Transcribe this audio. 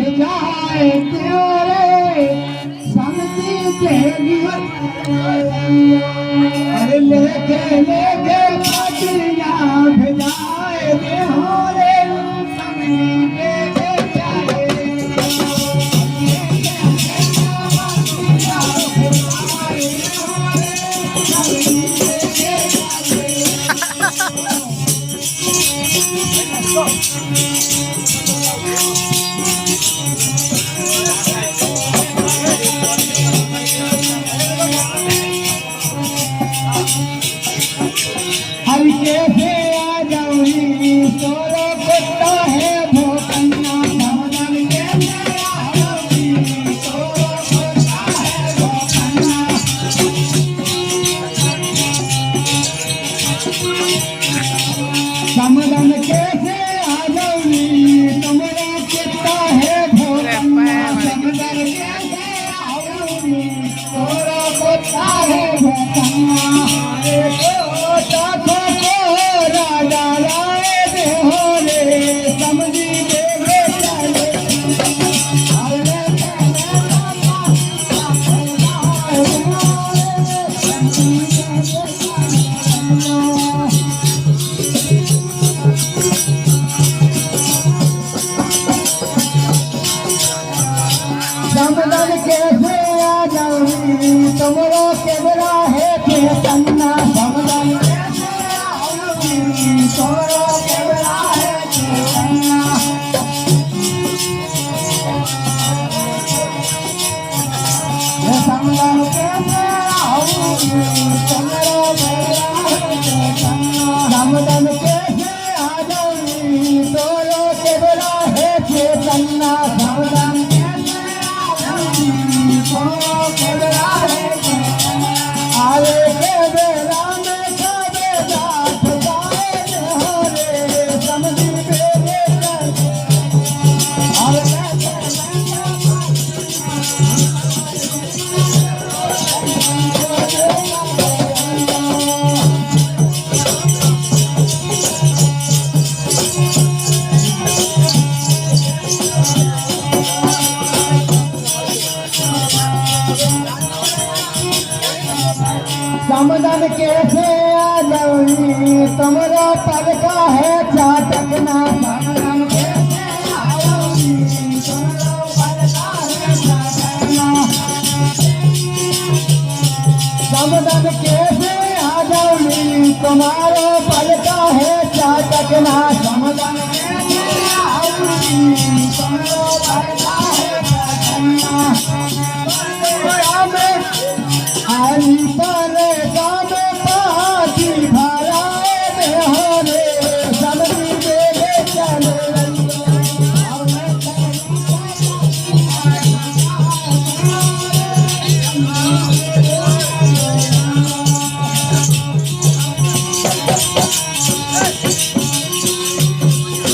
भेजाए तेरे समझी तेरी अरे लेके लेके पटिया भेजाए दे हो रे समझी के जाए हर कैसे आ जाऊंगी तोरो कुत्ता है भोकन्ना समझन कैसे आऊंगी तोरो कुत्ता है भोकन्ना समझन कैसे आ जाऊंगी तुम्हारा कुत्ता है भोकन्ना समझन कैसे आऊंगी तोरो कुत्ता है भोकन्ना राजा राय दे हो रे समझी देवे चले समझन कैसे आ जाऊंगी तुमरो केवरा है चेतना समझन तोरो केवरा है चेतना समझन कैसे आऊंगी तोरो केवरा है चेतना समझन कैसे आ जाऊंगी तोरो केवरा है चेतना समझन कैसे आऊंगी तोरो केवरा है चेतना आवे के बेरा में खावे जात जाए हो रे समझी बेरे आवे समझन कैसे आ जाऊंगी तुम्हारा पलका है चाटकना समझन कैसे आऊंगी तुम्हारा पलका है चाटकना समझन कैसे आ जाऊंगी तुम्हारा पलका है चाटकना समझन